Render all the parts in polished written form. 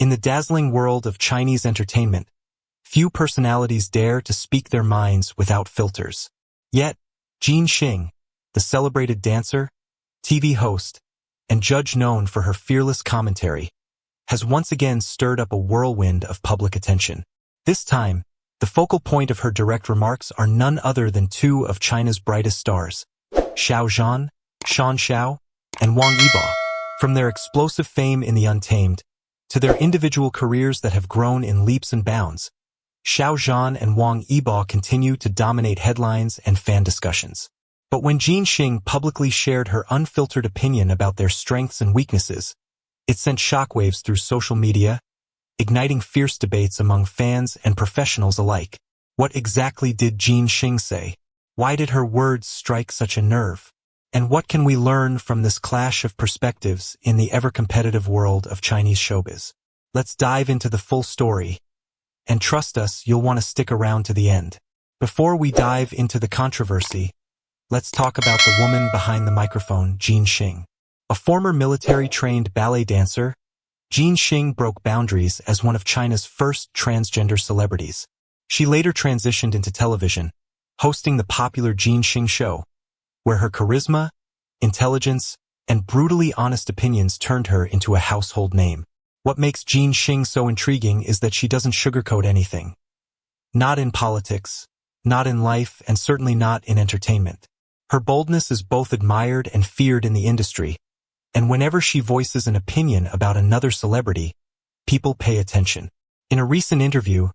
In the dazzling world of Chinese entertainment, few personalities dare to speak their minds without filters. Yet, Jin Xing, the celebrated dancer, TV host, and judge known for her fearless commentary, has once again stirred up a whirlwind of public attention. This time, the focal point of her direct remarks are none other than two of China's brightest stars, Xiao Zhan, Xiao, and Wang Yibo. From their explosive fame in the Untamed, to their individual careers that have grown in leaps and bounds, Xiao Zhan and Wang Yibo continue to dominate headlines and fan discussions. But when Jin Xing publicly shared her unfiltered opinion about their strengths and weaknesses, it sent shockwaves through social media, igniting fierce debates among fans and professionals alike. What exactly did Jin Xing say? Why did her words strike such a nerve? And what can we learn from this clash of perspectives in the ever-competitive world of Chinese showbiz? Let's dive into the full story. And trust us, you'll want to stick around to the end. Before we dive into the controversy, let's talk about the woman behind the microphone, Jin Xing. A former military-trained ballet dancer, Jin Xing broke boundaries as one of China's first transgender celebrities. She later transitioned into television, hosting the popular Jin Xing show, where her charisma, intelligence, and brutally honest opinions turned her into a household name. What makes Jin Xing so intriguing is that she doesn't sugarcoat anything. Not in politics, not in life, and certainly not in entertainment. Her boldness is both admired and feared in the industry, and whenever she voices an opinion about another celebrity, people pay attention. In a recent interview,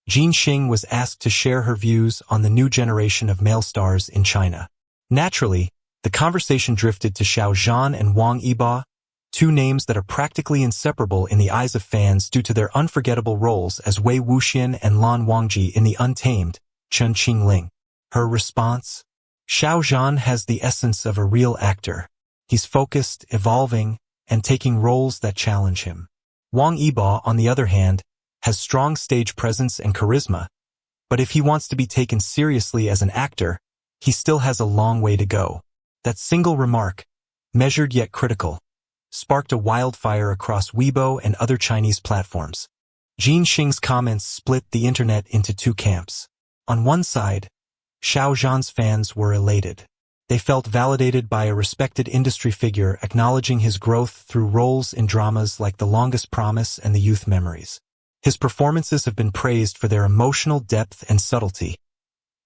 Jin Xing was asked to share her views on the new generation of male stars in China. Naturally, the conversation drifted to Xiao Zhan and Wang Yibo, two names that are practically inseparable in the eyes of fans due to their unforgettable roles as Wei Wuxian and Lan Wangji in the Untamed, Chen Qingling. Her response? Xiao Zhan has the essence of a real actor. He's focused, evolving, and taking roles that challenge him. Wang Yibo, on the other hand, has strong stage presence and charisma, but if he wants to be taken seriously as an actor, he still has a long way to go. That single remark, measured yet critical, sparked a wildfire across Weibo and other Chinese platforms. Jin Xing's comments split the internet into two camps. On one side, Xiao Zhan's fans were elated. They felt validated by a respected industry figure acknowledging his growth through roles in dramas like The Longest Promise and The Youth Memories. His performances have been praised for their emotional depth and subtlety,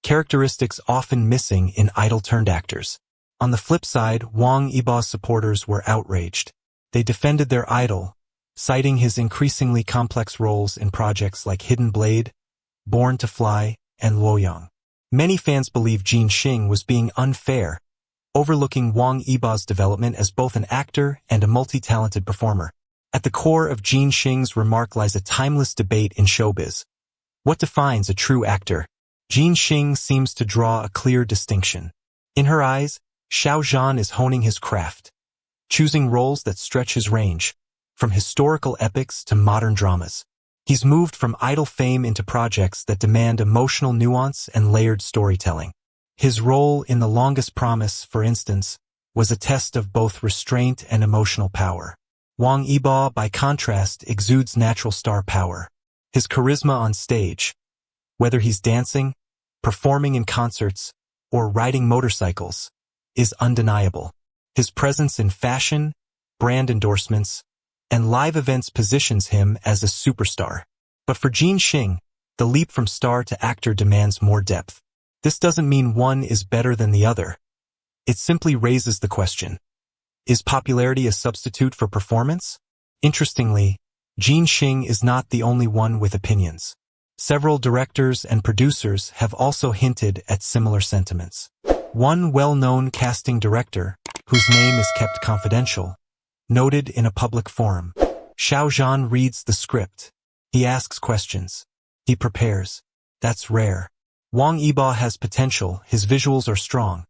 characteristics often missing in idol-turned actors. On the flip side, Wang Yibo's supporters were outraged. They defended their idol, citing his increasingly complex roles in projects like Hidden Blade, Born to Fly, and Luoyang. Many fans believe Jin Xing was being unfair, overlooking Wang Yibo's development as both an actor and a multi-talented performer. At the core of Jin Xing's remark lies a timeless debate in showbiz. What defines a true actor? Jin Xing seems to draw a clear distinction. In her eyes, Xiao Zhan is honing his craft, choosing roles that stretch his range, from historical epics to modern dramas. He's moved from idol fame into projects that demand emotional nuance and layered storytelling. His role in The Longest Promise, for instance, was a test of both restraint and emotional power. Wang Yibo, by contrast, exudes natural star power. His charisma on stage, whether he's dancing, performing in concerts, or riding motorcycles, is undeniable. His presence in fashion, brand endorsements, and live events positions him as a superstar. But for Jin Xing, the leap from star to actor demands more depth. This doesn't mean one is better than the other. It simply raises the question: is popularity a substitute for performance? Interestingly, Jin Xing is not the only one with opinions. Several directors and producers have also hinted at similar sentiments. One well-known casting director, whose name is kept confidential, noted in a public forum, Xiao Zhan reads the script. He asks questions. He prepares. That's rare. Wang Yibo has potential, his visuals are strong.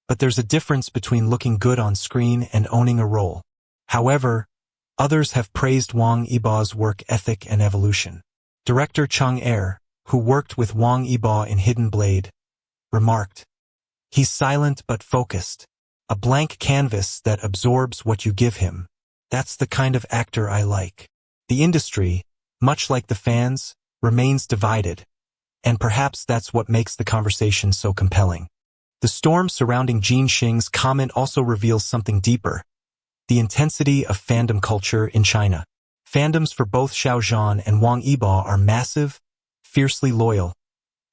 But there's a difference between looking good on screen and owning a role. However, others have praised Wang Yibo's work ethic and evolution. Director Chang Er, who worked with Wang Yibo in Hidden Blade, remarked, "He's silent but focused. A blank canvas that absorbs what you give him. That's the kind of actor I like." The industry, much like the fans, remains divided, and perhaps that's what makes the conversation so compelling. The storm surrounding Jin Xing's comment also reveals something deeper: the intensity of fandom culture in China. Fandoms for both Xiao Zhan and Wang Yibo are massive, fiercely loyal,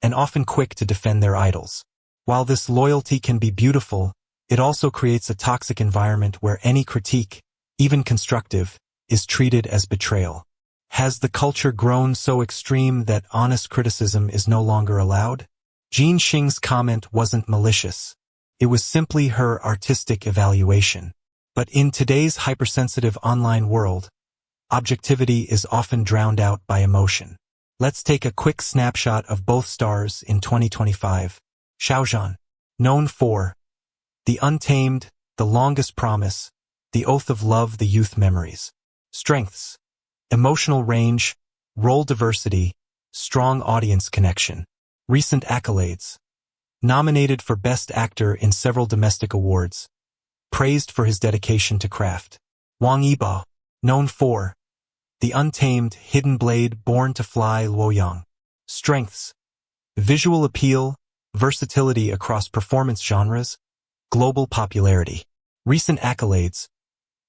and often quick to defend their idols. While this loyalty can be beautiful, it also creates a toxic environment where any critique, even constructive, is treated as betrayal. Has the culture grown so extreme that honest criticism is no longer allowed? Jin Xing's comment wasn't malicious. It was simply her artistic evaluation. But in today's hypersensitive online world, objectivity is often drowned out by emotion. Let's take a quick snapshot of both stars in 2025. Xiao Zhan, known for The Untamed, The Longest Promise, The Oath of Love, The Youth Memories. Strengths: emotional range, role diversity, strong audience connection. Recent accolades: nominated for Best Actor in several domestic awards, praised for his dedication to craft. Wang Yibo, known for The Untamed, Hidden Blade, Born to Fly, Luoyang. Strengths: visual appeal, versatility across performance genres, global popularity. Recent accolades: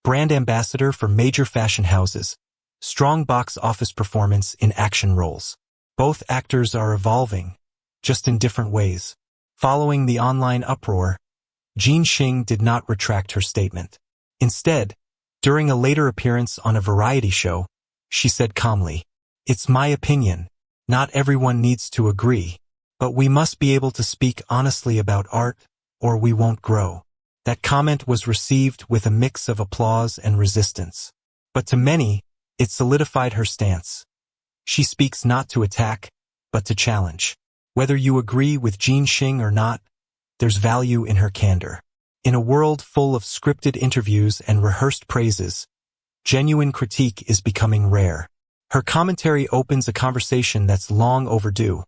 brand ambassador for major fashion houses, strong box office performance in action roles. Both actors are evolving, just in different ways. Following the online uproar, Jin Xing did not retract her statement. Instead, during a later appearance on a variety show, she said calmly, "It's my opinion. Not everyone needs to agree. But we must be able to speak honestly about art, or we won't grow." That comment was received with a mix of applause and resistance. But to many, it solidified her stance. She speaks not to attack, but to challenge. Whether you agree with Jin Xing or not, there's value in her candor. In a world full of scripted interviews and rehearsed praises, genuine critique is becoming rare. Her commentary opens a conversation that's long overdue.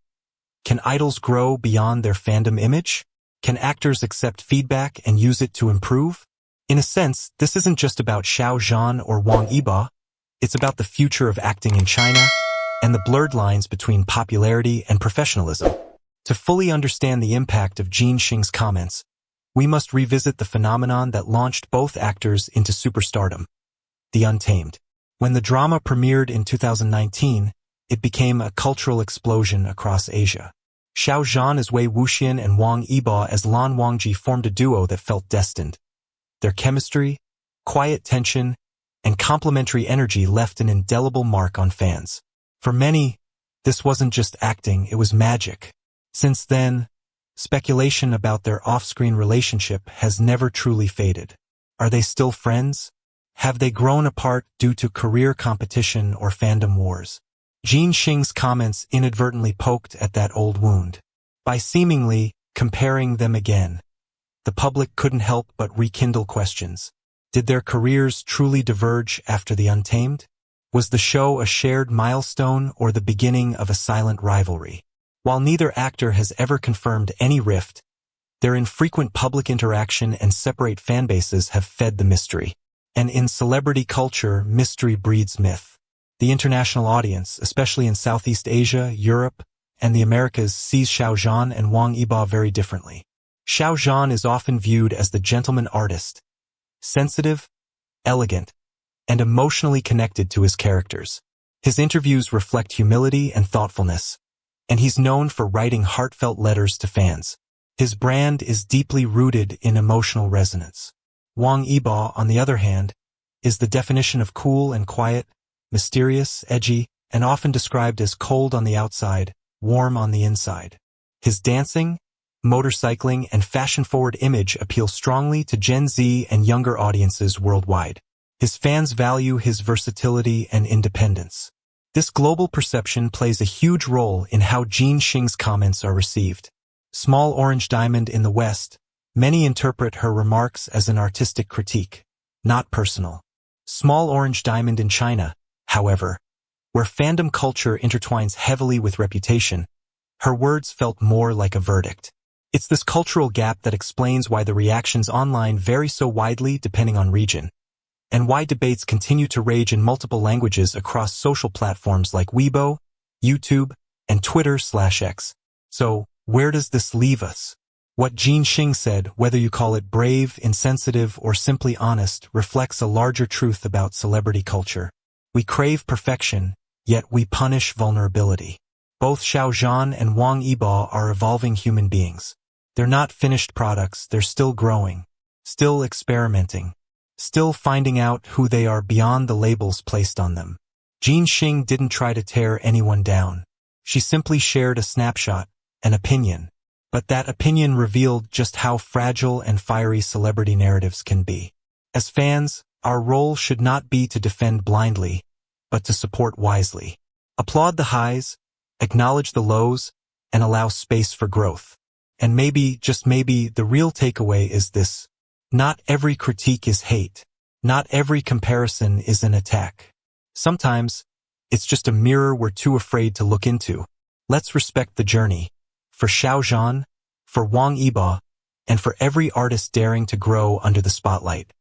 Can idols grow beyond their fandom image? Can actors accept feedback and use it to improve? In a sense, this isn't just about Xiao Zhan or Wang Yibo. It's about the future of acting in China and the blurred lines between popularity and professionalism. To fully understand the impact of Jin Xing's comments, we must revisit the phenomenon that launched both actors into superstardom: The Untamed. When the drama premiered in 2019, it became a cultural explosion across Asia. Xiao Zhan as Wei Wuxian and Wang Yibo as Lan Wangji formed a duo that felt destined. Their chemistry, quiet tension, and complementary energy left an indelible mark on fans. For many, this wasn't just acting, it was magic. Since then, speculation about their off-screen relationship has never truly faded. Are they still friends? Have they grown apart due to career competition or fandom wars? Jin Xing's comments inadvertently poked at that old wound. By seemingly comparing them again, the public couldn't help but rekindle questions. Did their careers truly diverge after The Untamed? Was the show a shared milestone or the beginning of a silent rivalry? While neither actor has ever confirmed any rift, their infrequent public interaction and separate fanbases have fed the mystery. And in celebrity culture, mystery breeds myth. The international audience, especially in Southeast Asia, Europe, and the Americas, sees Xiao Zhan and Wang Yibo very differently. Xiao Zhan is often viewed as the gentleman artist, sensitive, elegant, and emotionally connected to his characters. His interviews reflect humility and thoughtfulness, and he's known for writing heartfelt letters to fans. His brand is deeply rooted in emotional resonance. Wang Yibo, on the other hand, is the definition of cool and quiet, mysterious, edgy, and often described as cold on the outside, warm on the inside. His dancing, motorcycling, and fashion-forward image appeal strongly to Gen Z and younger audiences worldwide. His fans value his versatility and independence. This global perception plays a huge role in how Jin Xing's comments are received. Small Orange Diamond in the West, many interpret her remarks as an artistic critique, not personal. Small Orange Diamond in China, however, where fandom culture intertwines heavily with reputation, her words felt more like a verdict. It's this cultural gap that explains why the reactions online vary so widely depending on region. and why debates continue to rage in multiple languages across social platforms like Weibo, YouTube, and Twitter/X. So, where does this leave us? What Jin Xing said, whether you call it brave, insensitive, or simply honest, reflects a larger truth about celebrity culture. We crave perfection, yet we punish vulnerability. Both Xiao Zhan and Wang Yibo are evolving human beings. They're not finished products, they're still growing, still experimenting, still finding out who they are beyond the labels placed on them. Jin Xing didn't try to tear anyone down. She simply shared a snapshot, an opinion. But that opinion revealed just how fragile and fiery celebrity narratives can be. As fans, our role should not be to defend blindly, but to support wisely. Applaud the highs, acknowledge the lows, and allow space for growth. And maybe, just maybe, the real takeaway is this. Not every critique is hate. Not every comparison is an attack. Sometimes, it's just a mirror we're too afraid to look into. Let's respect the journey. For Xiao Zhan, for Wang Yibo, and for every artist daring to grow under the spotlight.